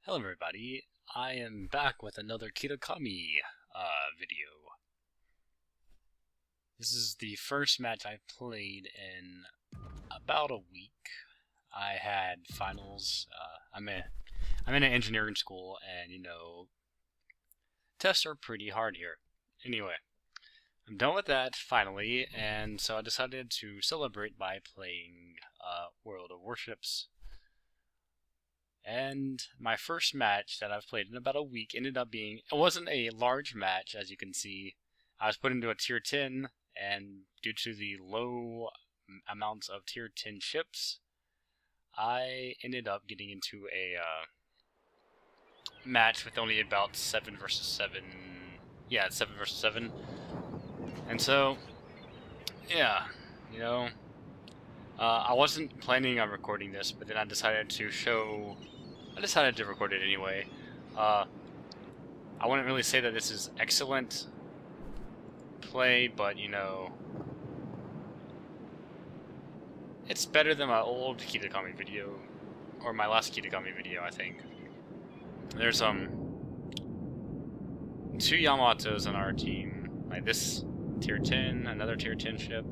Hello everybody, I am back with another Kitakami video. This is the first match I played in about a week. I had finals. I'm in an engineering school, and tests are pretty hard here. Anyway, I'm done with that finally, and so I decided to celebrate by playing World of Warships. And my first match that I've played in about a week ended up being, it wasn't a large match, as you can see. I was put into a tier 10, and due to the low amounts of tier 10 ships, I ended up getting into a match with only about 7 versus 7. Yeah, 7 versus 7. And so, yeah, I wasn't planning on recording this, but then I decided to record it anyway. I wouldn't really say that this is excellent play, but it's better than my old Kitakami video, or my last Kitakami video, I think. There's two Yamatos on our team, like this tier 10, another tier 10 ship.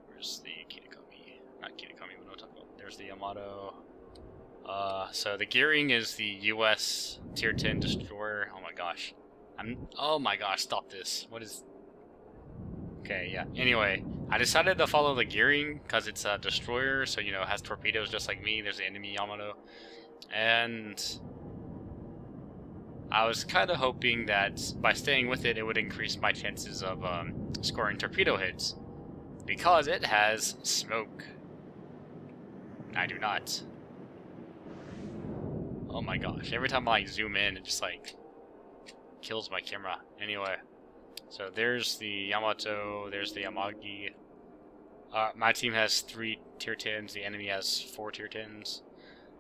Where's the Kitakami? Not Kitakami, what am I talking about? There's the Yamato. So the gearing is the US tier 10 destroyer. Oh my gosh. Oh my gosh, stop this. What is... Okay, yeah. Anyway, I decided to follow the gearing because it's a destroyer, so it has torpedoes just like me. There's the enemy Yamato. And I was kind of hoping that by staying with it, it would increase my chances of scoring torpedo hits. Because it has smoke. I do not. Oh my gosh, every time I zoom in, it just kills my camera. Anyway, so there's the Yamato, there's the Yamagi. My team has 3 tier 10s, the enemy has 4 tier 10s.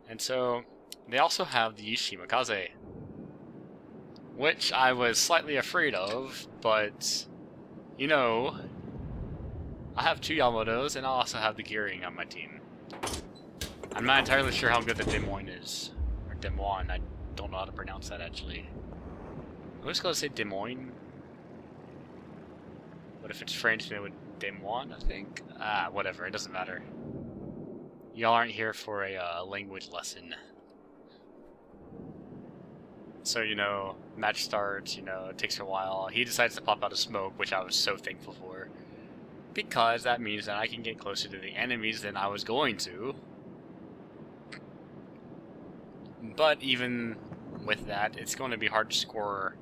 And so, they also have the Shimakaze, which I was slightly afraid of, but, I have 2 Yamatos, and I also have the gearing on my team. I'm not entirely sure how good the Des Moines is. Or Des Moines, I don't know how to pronounce that actually. I'm just gonna say Des Moines. But if it's French, then it would Des Moines, I think. Whatever, it doesn't matter. Y'all aren't here for a language lesson. So, match starts, it takes a while. He decides to pop out of smoke, which I was so thankful for. Because that means that I can get closer to the enemies than I was going to. But even with that, it's going to be hard to score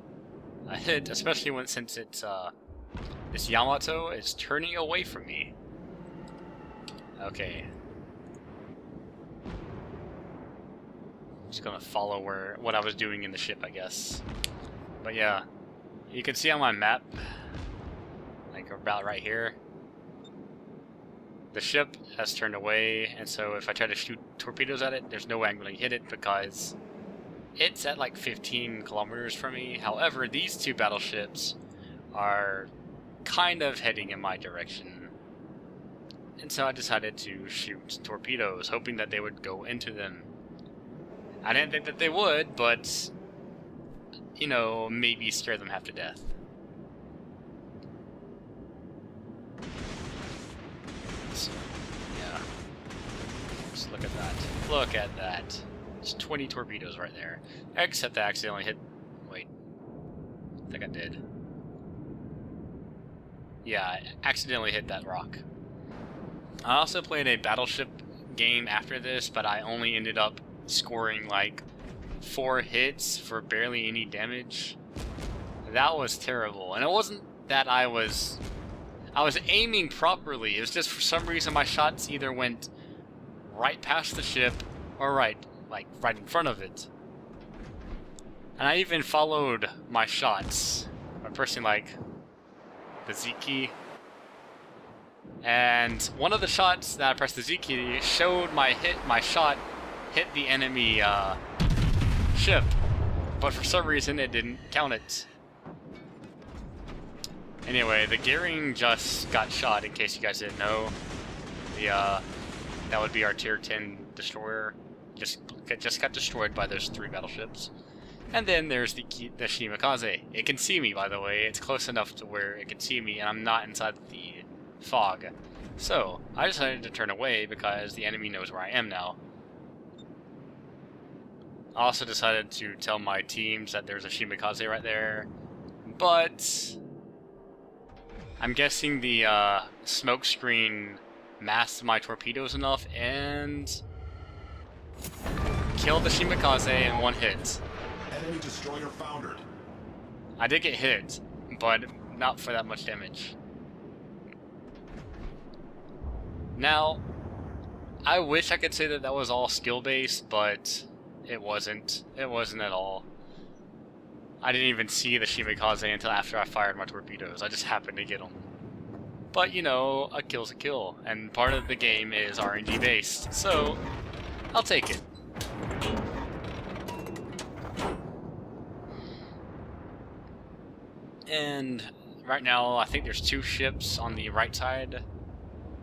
a hit, especially since it's this Yamato is turning away from me. Okay. Just gonna follow what I was doing in the ship, I guess. But yeah, you can see on my map, like about right here, the ship has turned away, and so if I try to shoot torpedoes at it, there's no way I'm going to hit it because it's at like 15 kilometers from me. However, these 2 battleships are kind of heading in my direction. And so I decided to shoot torpedoes, hoping that they would go into them. I didn't think that they would, but, maybe scare them half to death. So, yeah. Just look at that. Look at that. It's 20 torpedoes right there. Except I accidentally hit... Wait. I think I did. Yeah, I accidentally hit that rock. I also played a battleship game after this, but I only ended up scoring like 4 hits for barely any damage. That was terrible. And it wasn't that I was aiming properly. It was just for some reason my shots either went right past the ship or right in front of it. And I even followed my shots by pressing the Z key. And one of the shots that I pressed the Z key showed my shot hit the enemy ship. But for some reason it didn't count it. Anyway, the gearing just got shot, in case you guys didn't know. That would be our tier 10 destroyer. just got destroyed by those 3 battleships. And then there's the Shimakaze. It can see me, by the way. It's close enough to where it can see me, and I'm not inside the fog. So, I decided to turn away because the enemy knows where I am now. I also decided to tell my teams that there's a Shimakaze right there, but I'm guessing the smoke screen masked my torpedoes enough and killed the Shimakaze in 1 hit. Enemy destroyer foundered. I did get hit, but not for that much damage. Now, I wish I could say that that was all skill-based, but it wasn't. It wasn't at all. I didn't even see the Shimakaze until after I fired my torpedoes. I just happened to get them. But, you know, a kill's a kill, and part of the game is RNG-based, so I'll take it. And right now, I think there's 2 ships on the right side.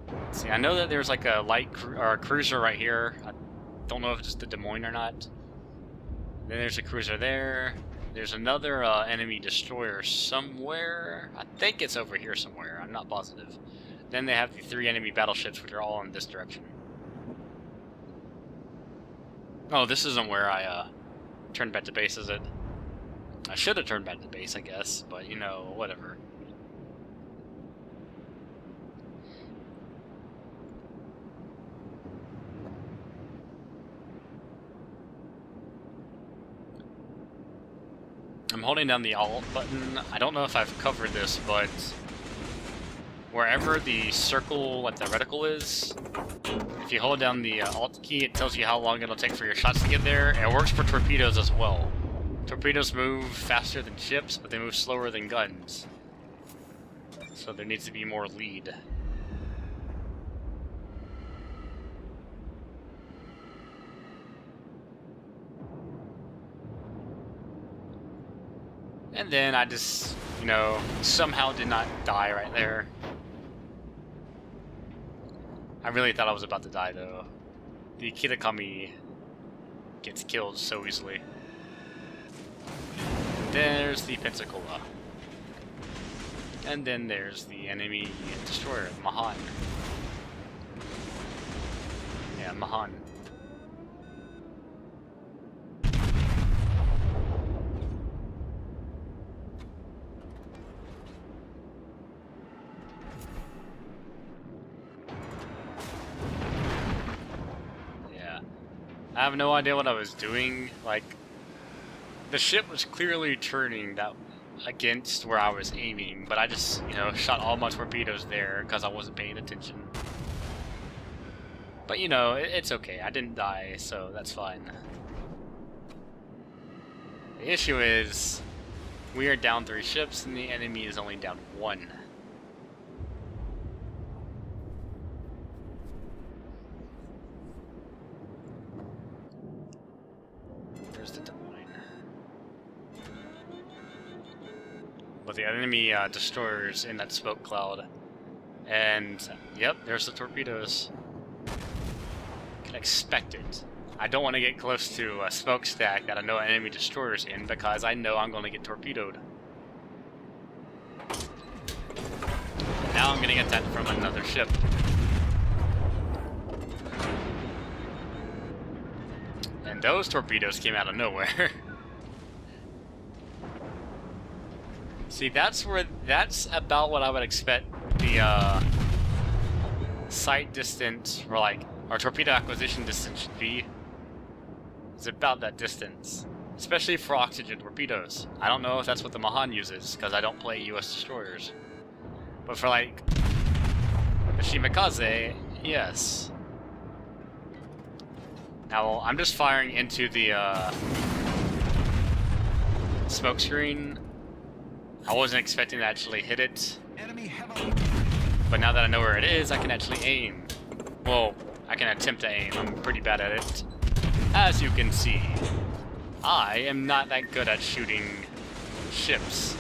Let's see, I know that there's like a light cruiser right here. I don't know if it's the Des Moines or not. Then there's a cruiser there. There's another enemy destroyer somewhere. I think it's over here somewhere. I'm not positive. Then they have the 3 enemy battleships, which are all in this direction. Oh, this isn't where I turned back to base, is it? I should have turned back to base, I guess, but you know, whatever. I'm holding down the Alt button. I don't know if I've covered this, but wherever the circle, like the reticle is, if you hold down the Alt key, it tells you how long it'll take for your shots to get there. And it works for torpedoes as well. Torpedoes move faster than ships, but they move slower than guns. So there needs to be more lead. And then I just, you know, somehow did not die right there. I really thought I was about to die, though. The Kitakami gets killed so easily. There's the Pensacola. And then there's the enemy destroyer, Mahan. Yeah, Mahan. Yeah. I have no idea what I was doing, like, the ship was clearly turning that against where I was aiming, but I just, you know, shot all my torpedoes there because I wasn't paying attention. But, you know, it's okay. I didn't die, so that's fine. The issue is, we are down 3 ships, and the enemy is only down 1. There's the Des Moines. But the enemy destroyers in that smoke cloud. And, yep, there's the torpedoes. Can expect it. I don't want to get close to a smokestack that I know enemy destroyers in because I know I'm going to get torpedoed. Now I'm getting attacked from another ship. And those torpedoes came out of nowhere. See, that's about what I would expect the sight distance, or like our torpedo acquisition distance should be. It's about that distance, especially for oxygen torpedoes. I don't know if that's what the Mahan uses because I don't play U.S. destroyers, but for like the Shimakaze, yes. Now I'm just firing into the smoke screen. I wasn't expecting to actually hit it, but now that I know where it is, I can actually aim. Well, I can attempt to aim. I'm pretty bad at it. As you can see, I am not that good at shooting ships.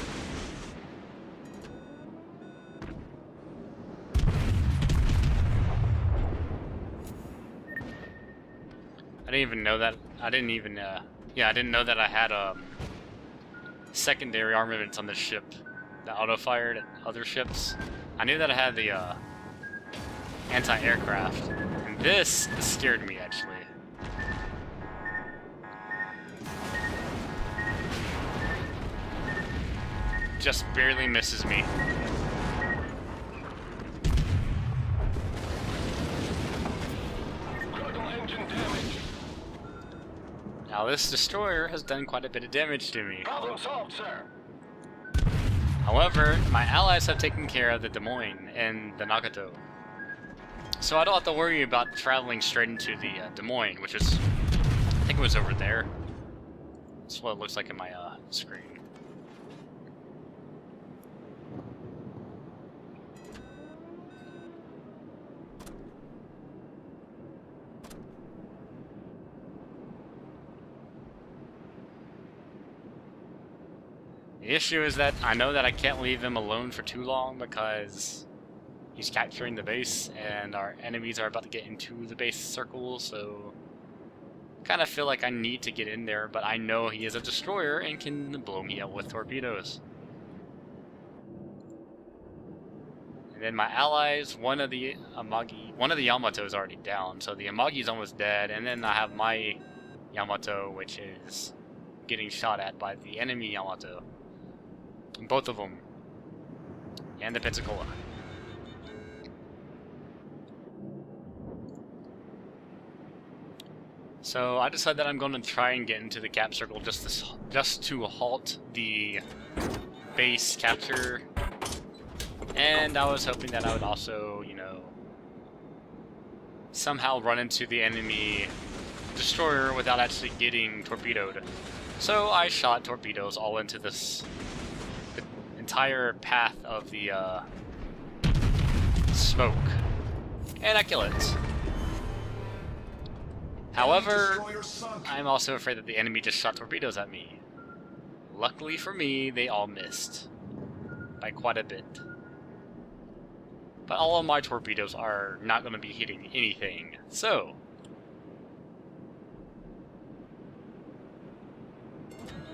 I didn't even know that. I didn't even, yeah, I didn't know that I had, secondary armaments on this ship that auto-fired at other ships. I knew that I had the, anti-aircraft. And this scared me, actually. Just barely misses me. Now this destroyer has done quite a bit of damage to me. Problem solved, sir. However, my allies have taken care of the Des Moines and the Nagato. So I don't have to worry about traveling straight into the Des Moines, which is, I think it was over there. That's what it looks like in my screen. The issue is that I know that I can't leave him alone for too long because he's capturing the base and our enemies are about to get into the base circle, so I kind of feel like I need to get in there, but I know he is a destroyer and can blow me up with torpedoes. And then my allies, one of the Yamato is already down, so the Amagi's almost dead, and then I have my Yamato, which is getting shot at by the enemy Yamato. Both of them. And the Pensacola. So I decided that I'm going to try and get into the cap circle just to halt the base capture. And I was hoping that I would also, you know, somehow run into the enemy destroyer without actually getting torpedoed. So I shot torpedoes all into this entire path of the smoke, and I kill it. However, I'm also afraid that the enemy just shot torpedoes at me. Luckily for me, they all missed by quite a bit. But all of my torpedoes are not going to be hitting anything, so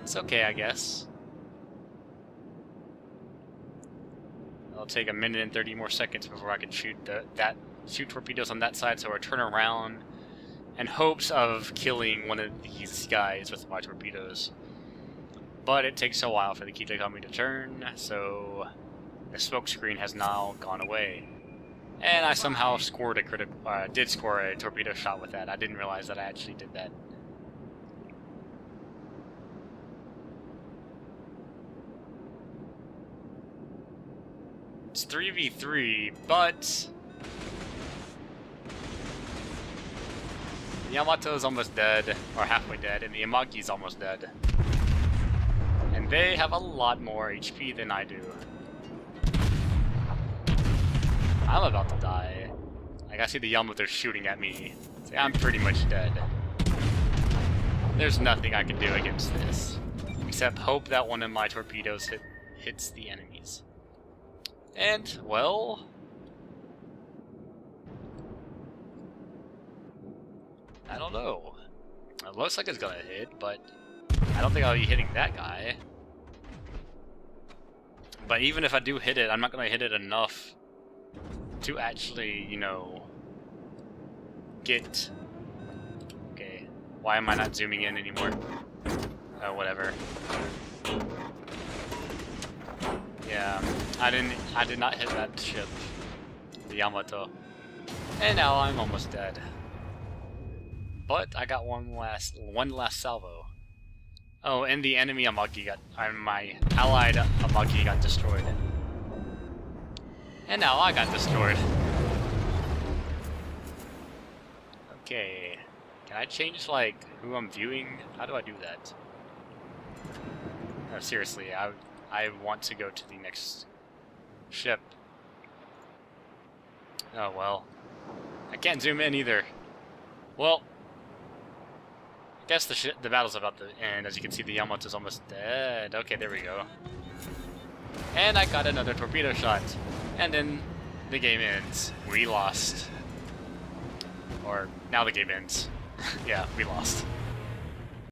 it's okay, I guess. It'll take a minute and 30 more seconds before I can shoot shoot torpedoes on that side, so I turn around in hopes of killing one of these guys with my torpedoes. But it takes a while for the Kitakami to turn, so the smoke screen has now gone away. And I somehow scored a did score a torpedo shot with that. I didn't realize that I actually did that. It's 3v3, but the Yamato is almost dead, or halfway dead, and the Amagi is almost dead. And they have a lot more HP than I do. I'm about to die. Like, I see the Yamato shooting at me. So I'm pretty much dead. There's nothing I can do against this, except hope that one of my torpedoes hits the enemies. And, well, I don't know. It looks like it's gonna hit, but I don't think I'll be hitting that guy. But even if I do hit it, I'm not gonna hit it enough to actually, you know, get... Okay, why am I not zooming in anymore? Oh, whatever. Yeah, I did not hit that ship, the Yamato. And now I'm almost dead. But I got one last salvo. Oh, and the enemy Amagi my allied Amagi got destroyed. And now I got destroyed. Okay, can I change, like, who I'm viewing? How do I do that? No, seriously, I want to go to the next ship. Oh well. I can't zoom in either. Well, I guess the battle's about to end. As you can see, the Yamato's almost dead. Okay, there we go. And I got another torpedo shot. And then the game ends. We lost. Or, now the game ends. Yeah, we lost.